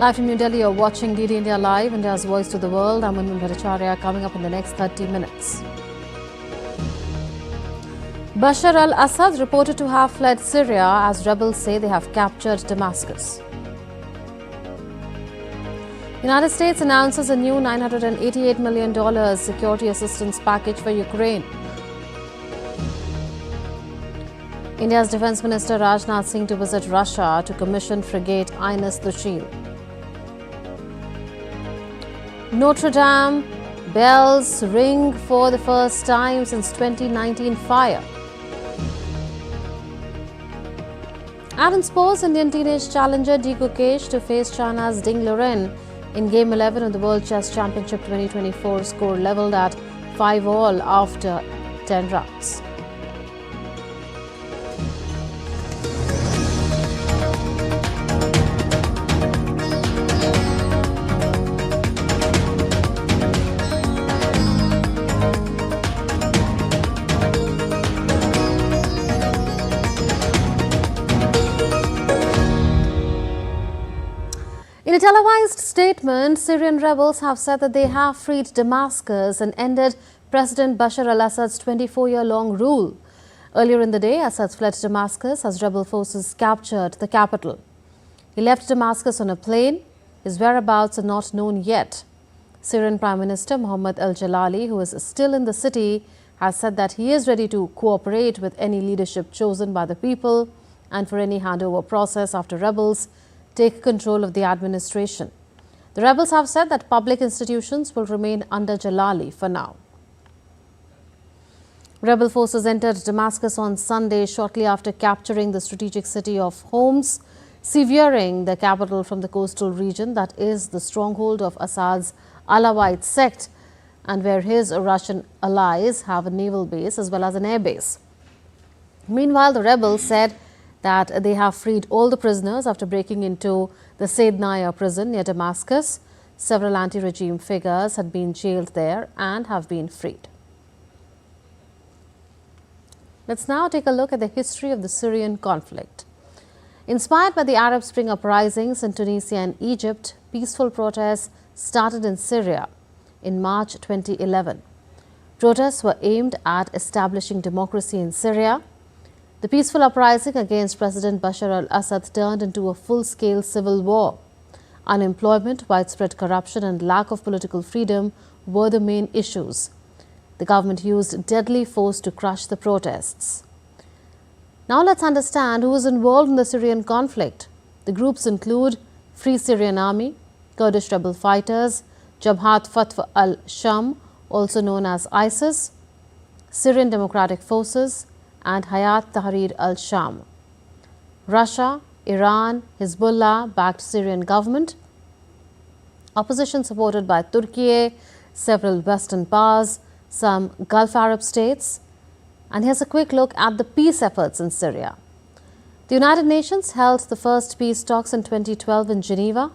Live from New Delhi, you're watching DD India Live, India's voice to the world. I'm Unman Bhattacharya. Coming up in the next 30 minutes. Bashar al-Assad reported to have fled Syria as rebels say they have captured Damascus. United States announces a new $988 million security assistance package for Ukraine. India's Defence Minister Rajnath Singh to visit Russia to commission frigate Ines Dushil. Notre Dame bells ring for the first time since 2019 fire. And in sports, Indian teenage challenger Gukesh to face China's Liren in Game 11 of the World Chess Championship 2024, score levelled at 5-all after 10 rounds. In a televised statement, Syrian rebels have said that they have freed Damascus and ended President Bashar al-Assad's 24-year-long rule. Earlier in the day, Assad fled Damascus as rebel forces captured the capital. He left Damascus on a plane. His whereabouts are not known yet. Syrian Prime Minister Mohammed al-Jalali, who is still in the city, has said that he is ready to cooperate with any leadership chosen by the people and for any handover process after rebels take control of the administration. The rebels have said that public institutions will remain under Jalali for now. Rebel forces entered Damascus on Sunday shortly after capturing the strategic city of Homs, severing the capital from the coastal region that is the stronghold of Assad's Alawite sect and where his Russian allies have a naval base as well as an air base. Meanwhile, the rebels said that they have freed all the prisoners after breaking into the Saidnaya prison near Damascus. Several anti-regime figures had been jailed there and have been freed. Let's now take a look at the history of the Syrian conflict. Inspired by the Arab Spring uprisings in Tunisia and Egypt, peaceful protests started in Syria in March 2011. Protests were aimed at establishing democracy in Syria. The peaceful uprising against President Bashar al-Assad turned into a full-scale civil war. Unemployment, widespread corruption and lack of political freedom were the main issues. The government used deadly force to crush the protests. Now let's understand who is involved in the Syrian conflict. The groups include Free Syrian Army, Kurdish rebel fighters, Jabhat Fatwa al-Sham, also known as ISIS, Syrian Democratic Forces, and Hayat Tahrir al-Sham. Russia, Iran, Hezbollah backed Syrian government. Opposition supported by Turkey, several Western powers, some Gulf Arab states. And here's a quick look at the peace efforts in Syria. The United Nations held the first peace talks in 2012 in Geneva.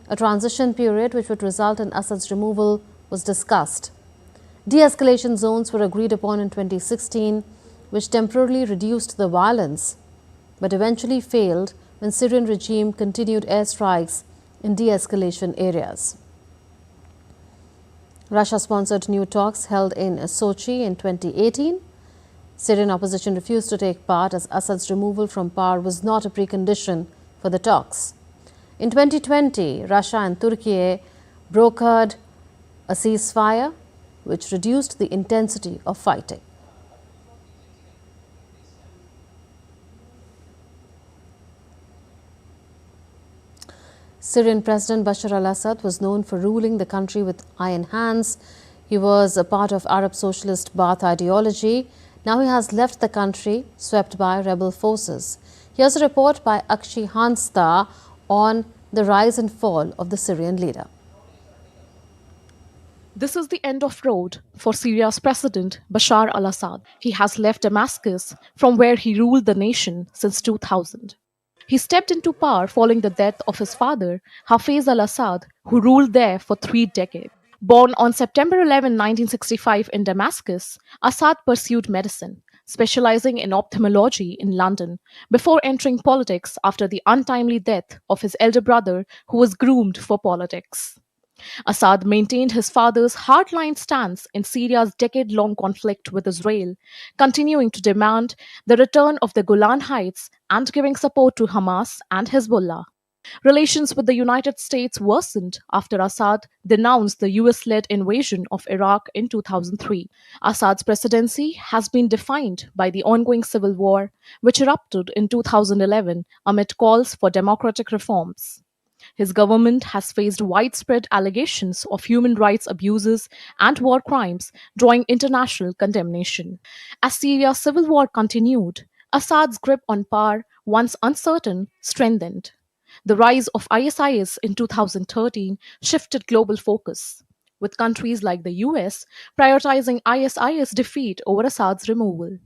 A transition period which would result in Assad's removal was discussed. De-escalation zones were agreed upon in 2016, which temporarily reduced the violence, but eventually failed when Syrian regime continued airstrikes in de-escalation areas. Russia-sponsored new talks held in Sochi in 2018. Syrian opposition refused to take part as Assad's removal from power was not a precondition for the talks. In 2020, Russia and Turkey brokered a ceasefire which reduced the intensity of fighting. Syrian President Bashar al-Assad was known for ruling the country with iron hands. He was a part of Arab socialist Ba'ath ideology. Now he has left the country, swept by rebel forces. Here's a report by Akshi Hansta on the rise and fall of the Syrian leader. This is the end of road for Syria's president, Bashar al-Assad. He has left Damascus, from where he ruled the nation since 2000. He stepped into power following the death of his father, Hafez al-Assad, who ruled there for 3 decades. Born on September 11, 1965 in Damascus, Assad pursued medicine, specializing in ophthalmology in London, before entering politics after the untimely death of his elder brother, who was groomed for politics. Assad maintained his father's hardline stance in Syria's decade long conflict with Israel, continuing to demand the return of the Golan Heights and giving support to Hamas and Hezbollah. Relations with the United States worsened after Assad denounced the US led invasion of Iraq in 2003. Assad's presidency has been defined by the ongoing civil war, which erupted in 2011 amid calls for democratic reforms. His government has faced widespread allegations of human rights abuses and war crimes, drawing international condemnation. As Syria's civil war continued, Assad's grip on power, once uncertain, strengthened. The rise of ISIS in 2013 shifted global focus, with countries like the US prioritizing ISIS defeat over Assad's removal.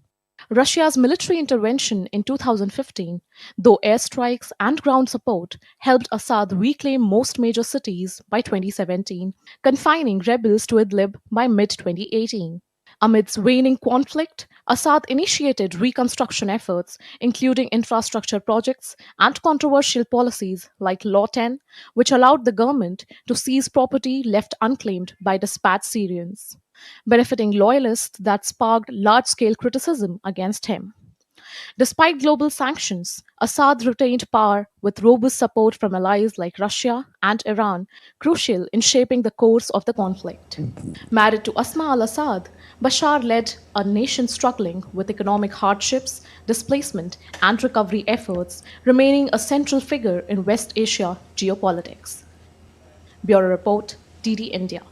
Russia's military intervention in 2015, though airstrikes and ground support helped Assad reclaim most major cities by 2017, confining rebels to Idlib by mid 2018. Amidst waning conflict, Assad initiated reconstruction efforts, including infrastructure projects and controversial policies like Law 10, which allowed the government to seize property left unclaimed by dispatched Syrians, benefiting loyalists that sparked large scale criticism against him. Despite global sanctions, Assad retained power with robust support from allies like Russia and Iran, crucial in shaping the course of the conflict. Married to Asma al-Assad, Bashar led a nation struggling with economic hardships, displacement, and recovery efforts, remaining a central figure in West Asia geopolitics. Bureau Report, DD India.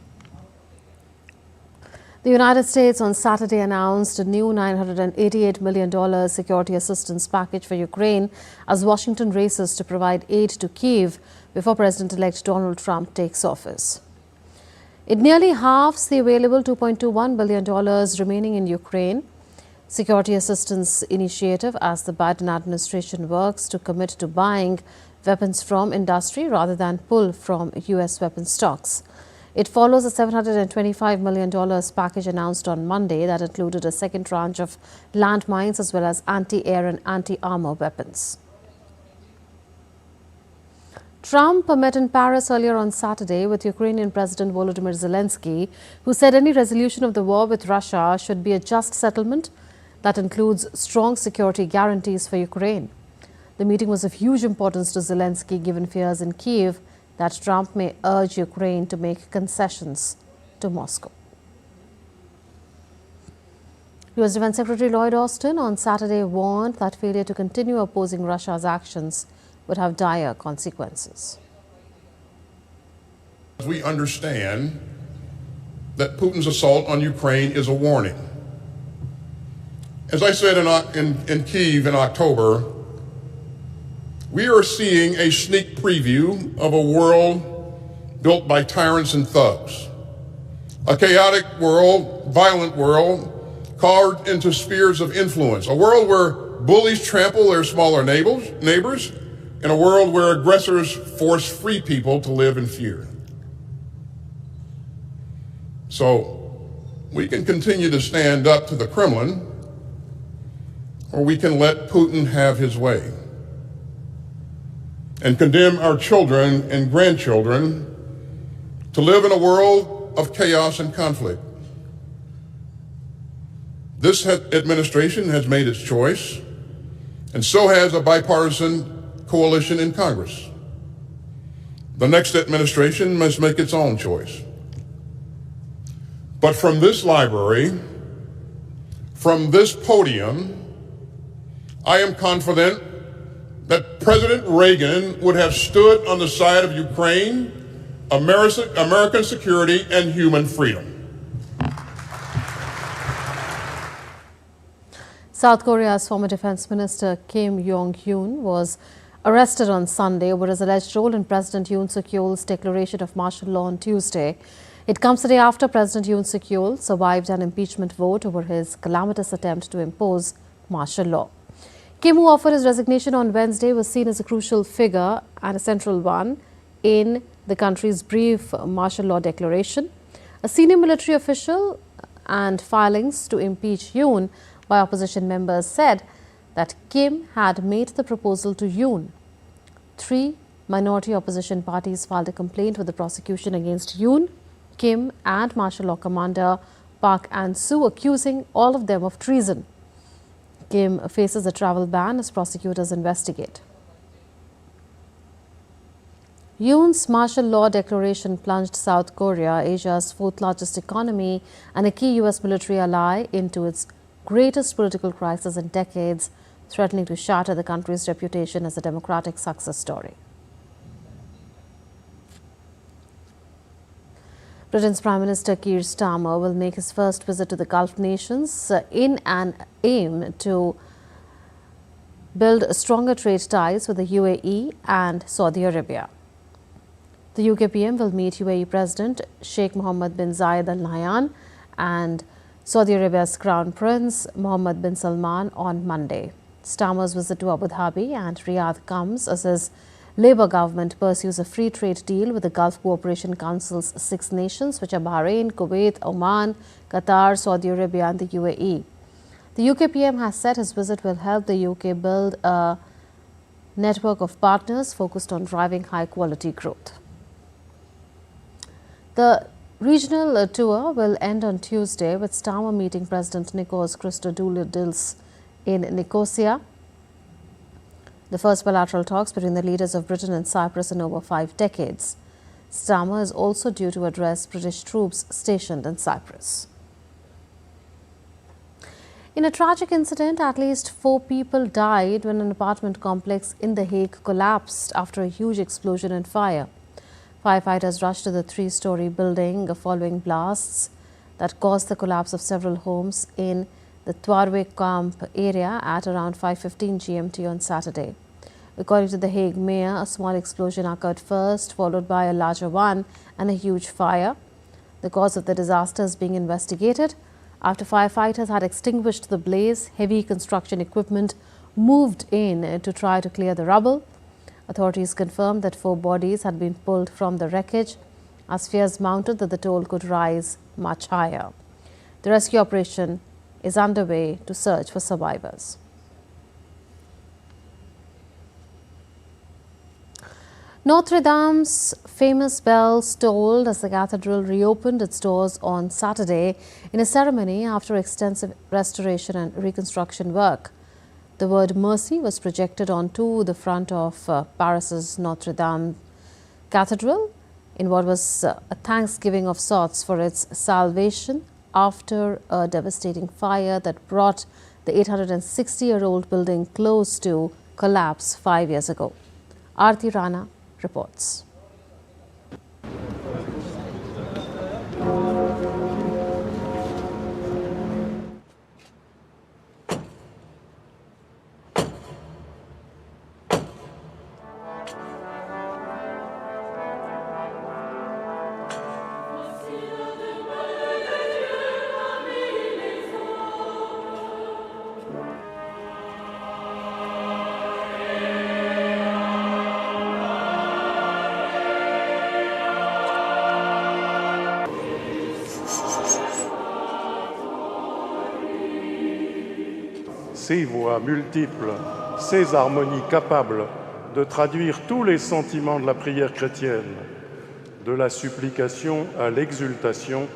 The United States on Saturday announced a new $988 million security assistance package for Ukraine as Washington races to provide aid to Kyiv before President-elect Donald Trump takes office. It nearly halves the available $2.21 billion remaining in Ukraine security assistance initiative as the Biden administration works to commit to buying weapons from industry rather than pull from U.S. weapons stocks. It follows a $725 million package announced on Monday that included a second tranche of landmines as well as anti-air and anti-armor weapons. Trump met in Paris earlier on Saturday with Ukrainian President Volodymyr Zelensky, who said any resolution of the war with Russia should be a just settlement that includes strong security guarantees for Ukraine. The meeting was of huge importance to Zelensky given fears in Kyiv that Trump may urge Ukraine to make concessions to Moscow. U.S. Defense Secretary Lloyd Austin on Saturday warned that failure to continue opposing Russia's actions would have dire consequences. We understand that Putin's assault on Ukraine is a warning. As I said in Kyiv in October, we are seeing a sneak preview of a world built by tyrants and thugs. A chaotic world, violent world, carved into spheres of influence. A world where bullies trample their smaller neighbors, and a world where aggressors force free people to live in fear. So we can continue to stand up to the Kremlin, or we can let Putin have his way and condemn our children and grandchildren to live in a world of chaos and conflict. This administration has made its choice, and so has a bipartisan coalition in Congress. The next administration must make its own choice. But from this library, from this podium, I am confident that President Reagan would have stood on the side of Ukraine, American security, and human freedom. South Korea's former defense minister Kim Yong-hyun was arrested on Sunday over his alleged role in President Yoon Suk-yeol's declaration of martial law on Tuesday. It comes the day after President Yoon Suk-yeol survived an impeachment vote over his calamitous attempt to impose martial law. Kim, who offered his resignation on Wednesday, was seen as a crucial figure and a central one in the country's brief martial law declaration. A senior military official and filings to impeach Yoon Why opposition members said that Kim had made the proposal to Yoon. 3 minority opposition parties filed a complaint with the prosecution against Yoon, Kim and martial law commander Park An-soo, accusing all of them of treason. Kim faces a travel ban as prosecutors investigate. Yoon's martial law declaration plunged South Korea, Asia's fourth largest economy and a key U.S. military ally, into its greatest political crisis in decades, threatening to shatter the country's reputation as a democratic success story. Britain's Prime Minister Keir Starmer will make his first visit to the Gulf nations in an aim to build stronger trade ties with the UAE and Saudi Arabia. The UK PM will meet UAE President Sheikh Mohammed bin Zayed Al Nahyan and Saudi Arabia's Crown Prince Mohammed bin Salman on Monday. Starmer's visit to Abu Dhabi and Riyadh comes as his Labour government pursues a free trade deal with the Gulf Cooperation Council's 6 nations, which are Bahrain, Kuwait, Oman, Qatar, Saudi Arabia and the UAE. The UK PM has said his visit will help the UK build a network of partners focused on driving high-quality growth. The regional tour will end on Tuesday with Starmer meeting President Nikos Christodoulidis in Nicosia, the first bilateral talks between the leaders of Britain and Cyprus in over 5 decades. Starmer is also due to address British troops stationed in Cyprus. In a tragic incident, at least 4 people died when an apartment complex in The Hague collapsed after a huge explosion and fire. Firefighters rushed to the 3-story building following blasts that caused the collapse of several homes in the Twarwe camp area at around 5:15 GMT on Saturday. According to the Hague mayor, a small explosion occurred first, followed by a larger one and a huge fire. The cause of the disaster is being investigated. After firefighters had extinguished the blaze, heavy construction equipment moved in to try to clear the rubble. Authorities confirmed that 4 bodies had been pulled from the wreckage, as fears mounted that the toll could rise much higher. The rescue operation is underway to search for survivors. Notre Dame's famous bells tolled as the cathedral reopened its doors on Saturday in a ceremony after extensive restoration and reconstruction work. The word mercy was projected onto the front of Paris's Notre Dame Cathedral in what was a thanksgiving of sorts for its salvation after a devastating fire that brought the 860-year-old building close to collapse 5 years ago. Aarti Rana reports. Ces voix multiples, ces harmonies capables de traduire tous les sentiments de la prière chrétienne, de la supplication à l'exultation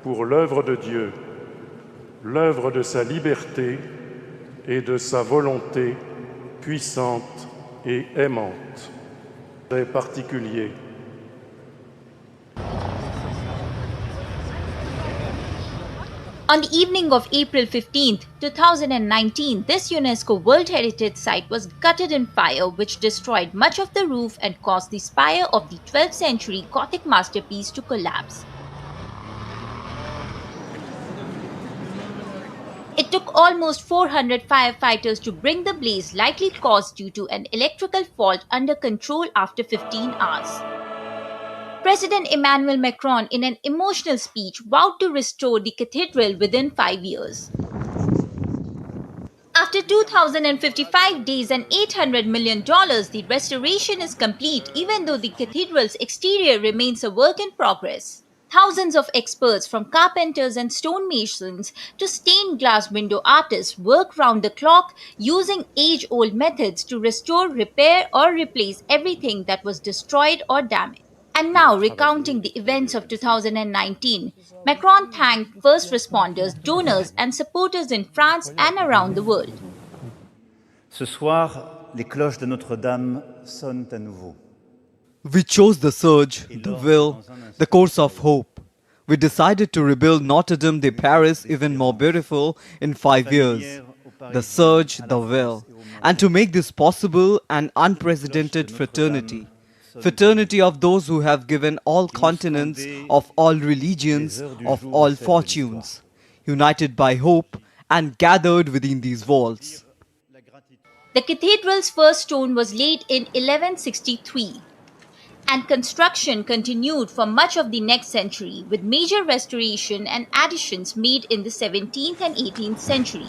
pour l'œuvre de Dieu, l'œuvre de sa liberté et de sa volonté puissante et aimante. Très particulier. On the evening of April 15, 2019, this UNESCO World Heritage Site was gutted in fire, which destroyed much of the roof and caused the spire of the 12th century Gothic masterpiece to collapse. It took almost 400 firefighters to bring the blaze, likely caused due to an electrical fault, under control after 15 hours. President Emmanuel Macron, in an emotional speech, vowed to restore the cathedral within 5 years. After 2,055 days and $800 million, the restoration is complete, even though the cathedral's exterior remains a work in progress. Thousands of experts, from carpenters and stonemasons to stained glass window artists, work round the clock using age old methods to restore, repair, or replace everything that was destroyed or damaged. And now, recounting the events of 2019, Macron thanked first responders, donors, and supporters in France and around the world. Ce soir, les cloches de Notre Dame sonnent à nouveau. We chose the surge, the will, the course of hope. We decided to rebuild Notre Dame de Paris even more beautiful in 5 years. The surge, the will. And to make this possible, an unprecedented fraternity. Fraternity of those who have given all continents, of all religions, of all fortunes. United by hope and gathered within these walls. The cathedral's first stone was laid in 1163. And construction continued for much of the next century, with major restoration and additions made in the 17th and 18th century.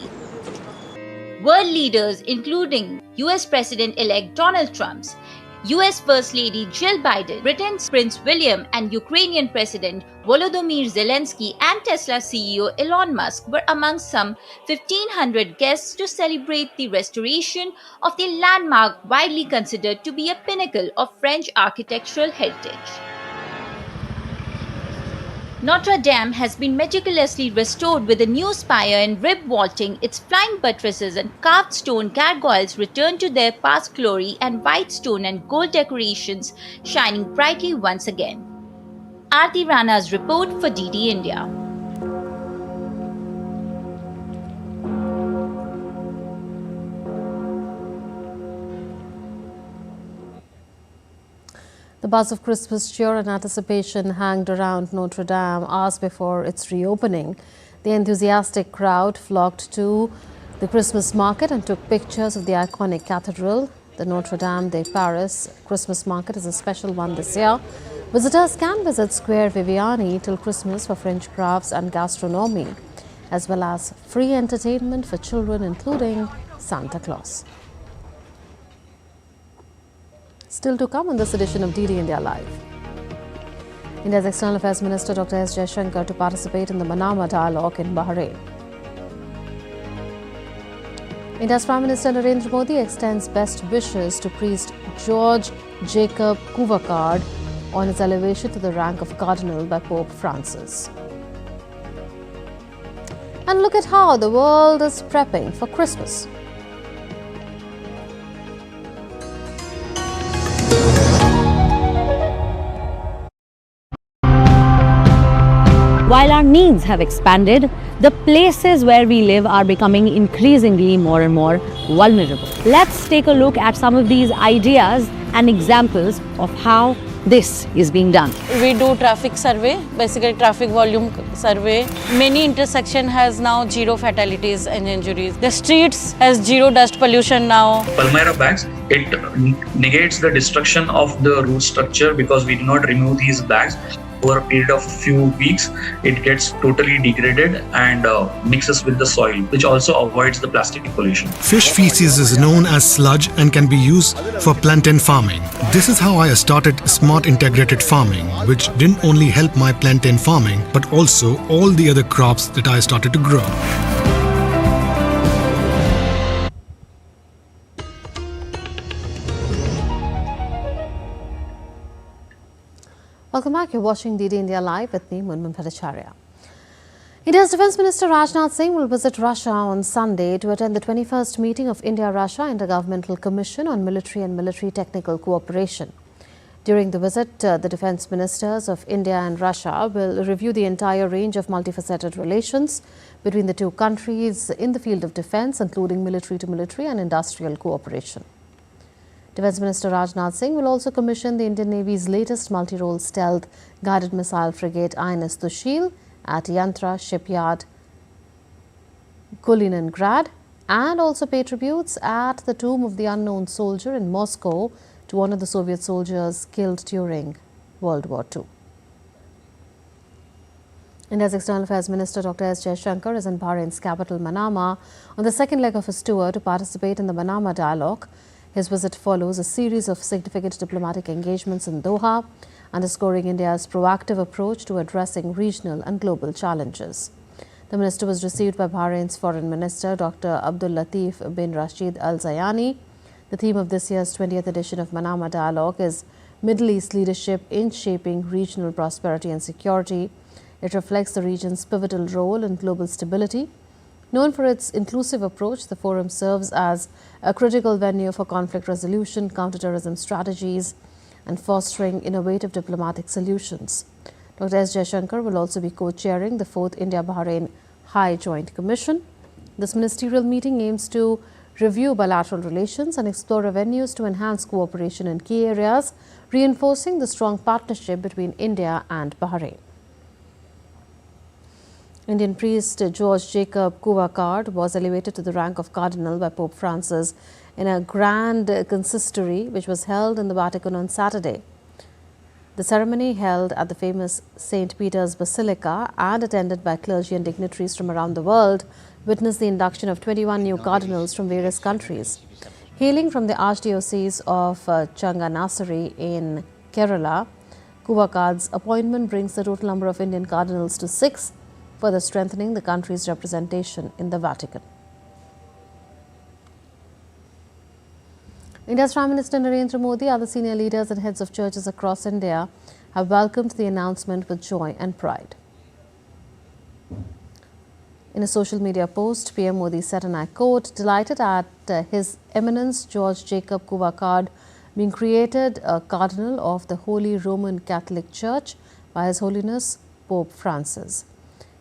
World leaders, including US President-elect Donald Trump, US First Lady Jill Biden, Britain's Prince William, and Ukrainian President Volodymyr Zelensky and Tesla CEO Elon Musk were among some 1,500 guests to celebrate the restoration of the landmark widely considered to be a pinnacle of French architectural heritage. Notre Dame has been meticulously restored with a new spire and rib vaulting. Its flying buttresses and carved stone gargoyles return to their past glory, and white stone and gold decorations shining brightly once again. Aarti Rana's report for DD India. The buzz of Christmas cheer and anticipation hanged around Notre Dame hours before its reopening. The enthusiastic crowd flocked to the Christmas market and took pictures of the iconic cathedral. The Notre Dame de Paris Christmas market is a special one this year. Visitors can visit Square Viviani till Christmas for French crafts and gastronomy, as well as free entertainment for children, including Santa Claus. Still to come on this edition of DD India Live. India's External Affairs Minister Dr. S. Jaishankar to participate in the Manama dialogue in Bahrain. India's Prime Minister Narendra Modi extends best wishes to priest George Jacob Kuvakard on his elevation to the rank of Cardinal by Pope Francis. And look at how the world is prepping for Christmas. While our needs have expanded, the places where we live are becoming increasingly more and more vulnerable. Let's take a look at some of these ideas and examples of how this is being done. We do traffic survey, basically traffic volume survey. Many intersection has now zero fatalities and injuries. The streets has zero dust pollution now. Palmyra bags, it negates the destruction of the root structure because we do not remove these bags. Over a period of a few weeks, it gets totally degraded and mixes with the soil, which also avoids the plastic pollution. Fish feces is known as sludge and can be used for plantain farming. This is how I started smart integrated farming, which didn't only help my plantain farming, but also all the other crops that I started to grow. Welcome back. You're watching DD India Live with me, Munmun Bhattacharya. India's Defence Minister Rajnath Singh will visit Russia on Sunday to attend the 21st meeting of India-Russia Intergovernmental Commission on Military and Military Technical Cooperation. During the visit, the defence ministers of India and Russia will review the entire range of multifaceted relations between the two countries in the field of defence, including military-to-military and industrial cooperation. Defence Minister Rajnath Singh will also commission the Indian Navy's latest multi-role stealth guided missile frigate INS Tushil at Yantra Shipyard, Kaliningrad, and also pay tributes at the Tomb of the Unknown Soldier in Moscow to honour the Soviet soldiers killed during World War II. India's External Affairs Minister Dr. S. Jaishankar is in Bahrain's capital Manama on the second leg of his tour to participate in the Manama dialogue. His visit follows a series of significant diplomatic engagements in Doha underscoring India's proactive approach to addressing regional and global challenges. The minister was received by Bahrain's Foreign Minister Dr. Abdul Latif bin Rashid Al Zayani. The theme of this year's 20th edition of Manama Dialogue is Middle East Leadership in Shaping Regional Prosperity and Security. It reflects the region's pivotal role in global stability. Known for its inclusive approach, the forum serves as a critical venue for conflict resolution, counterterrorism strategies, and fostering innovative diplomatic solutions. Dr. S. Jaishankar will also be co-chairing the 4th India-Bahrain High Joint Commission. This ministerial meeting aims to review bilateral relations and explore avenues to enhance cooperation in key areas, reinforcing the strong partnership between India and Bahrain. Indian priest George Jacob Kuvakard was elevated to the rank of cardinal by Pope Francis in a grand consistory which was held in the Vatican on Saturday. The ceremony, held at the famous St. Peter's Basilica and attended by clergy and dignitaries from around the world, witnessed the induction of 21 new cardinals from various countries. Hailing from the Archdiocese of Changanassery in Kerala, Kuvakard's appointment brings the total number of Indian cardinals to 6, further strengthening the country's representation in the Vatican. India's Prime Minister Narendra Modi, other senior leaders and heads of churches across India have welcomed the announcement with joy and pride. In a social media post, PM Modi said, and I quote, "Delighted at His Eminence George Jacob Kuvakard being created a Cardinal of the Holy Roman Catholic Church by His Holiness Pope Francis.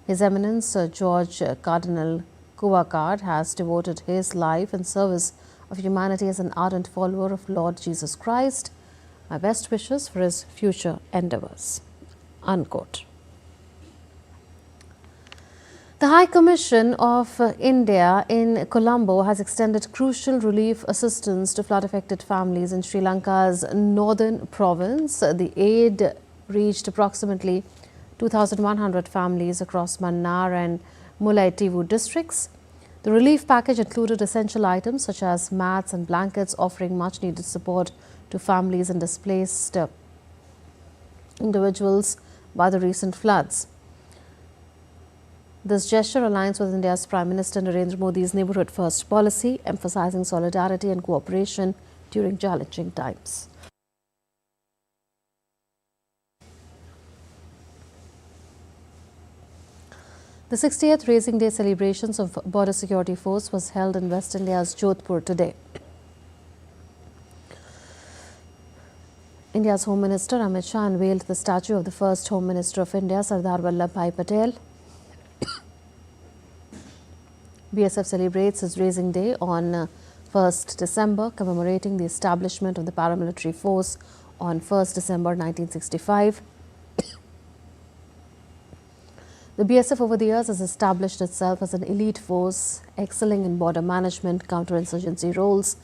His Eminence George Cardinal Kuvakard has devoted his life in service of humanity as an ardent follower of Lord Jesus Christ. My best wishes for his future endeavours." Unquote. The High Commission of India in Colombo has extended crucial relief assistance to flood-affected families in Sri Lanka's northern province. The aid reached approximately 2,100 families across Mannar and Mullaitivu districts. The relief package included essential items such as mats and blankets, offering much-needed support to families and displaced individuals by the recent floods. This gesture aligns with India's Prime Minister Narendra Modi's Neighbourhood First policy, emphasizing solidarity and cooperation during challenging times. The 60th Racing Day celebrations of Border Security Force was held in West India's Jodhpur today. India's Home Minister Amit Shah unveiled the statue of the first Home Minister of India, Sardar Vallabhbhai Patel. BSF celebrates its Racing Day on 1st December, commemorating the establishment of the paramilitary force on 1st December 1965. The BSF over the years has established itself as an elite force, excelling in border management, counterinsurgency roles,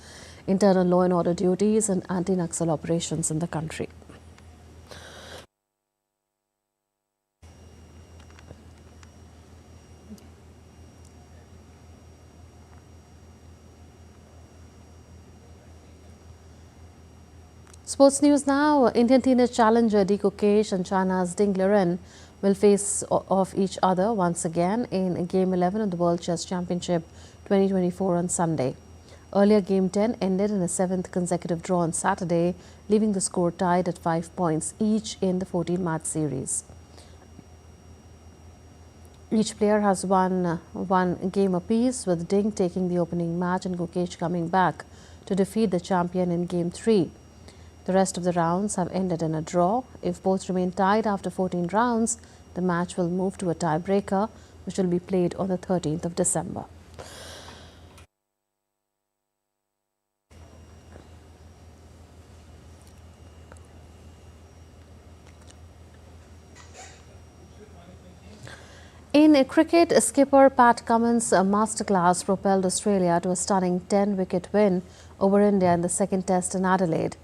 internal law and order duties, and anti-Naxal operations in the country. Sports news now. Indian teenage challenger Gukesh and China's Liren will face off each other once again in Game 11 of the World Chess Championship 2024 on Sunday. Earlier, Game 10 ended in a 7th consecutive draw on Saturday, leaving the score tied at 5 points each in the 14-match series. Each player has won one game apiece, with Ding taking the opening match and Gukesh coming back to defeat the champion in Game 3. The rest of the rounds have ended in a draw. If both remain tied after 14 rounds, the match will move to a tiebreaker, which will be played on the 13th of December. In cricket, skipper Pat Cummins' masterclass propelled Australia to a stunning 10-wicket win over India in the second test in Adelaide.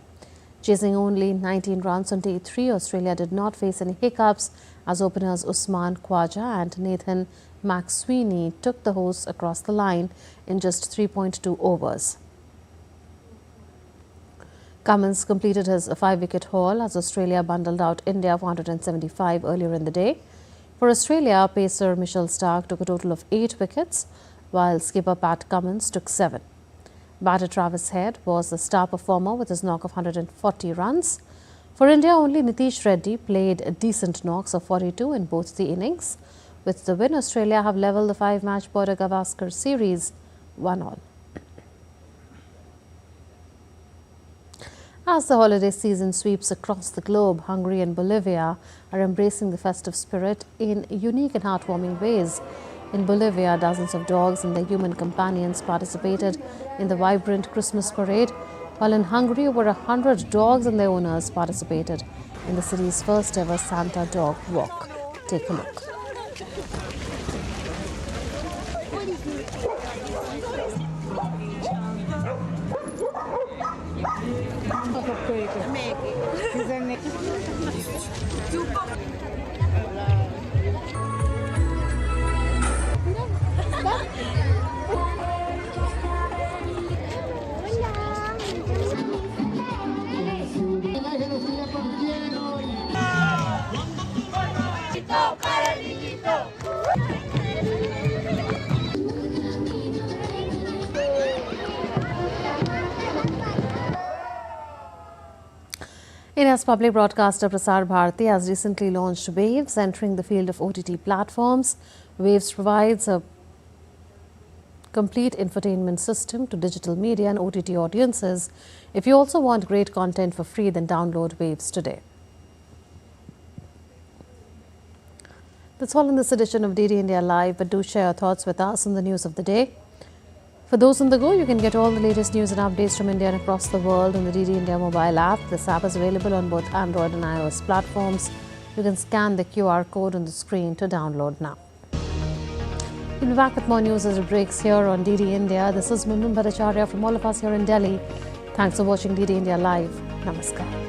Chasing only 19 runs on day 3, Australia did not face any hiccups as openers Usman Khawaja and Nathan McSweeney took the hosts across the line in just 3.2 overs. Cummins completed his 5-wicket haul as Australia bundled out India for 175 earlier in the day. For Australia, pacer Mitchell Starc took a total of 8 wickets, while skipper Pat Cummins took 7. Batter Travis Head was the star performer with his knock of 140 runs. For India, only Nitish Reddy played decent knocks of 42 in both the innings. With the win, Australia have levelled the 5-match Border Gavaskar series 1-1. As the holiday season sweeps across the globe, Hungary and Bolivia are embracing the festive spirit in unique and heartwarming ways. In Bolivia, dozens of dogs and their human companions participated in the vibrant Christmas parade, while in Hungary, over 100 dogs and their owners participated in the city's first ever Santa Dog Walk. Take a look. India's public broadcaster Prasar Bharati has recently launched Waves, entering the field of OTT platforms. Waves provides a complete infotainment system to digital media and OTT audiences. If you also want great content for free, then download Waves today. That's all in this edition of DD India Live, but do share your thoughts with us on the news of the day. For those on the go, you can get all the latest news and updates from India and across the world on the DD India mobile app. This app is available on both Android and iOS platforms. You can scan the QR code on the screen to download now. We'll be back with more news as it breaks here on DD India. This is Munmun Bhattacharya from all of us here in Delhi. Thanks for watching DD India Live. Namaskar.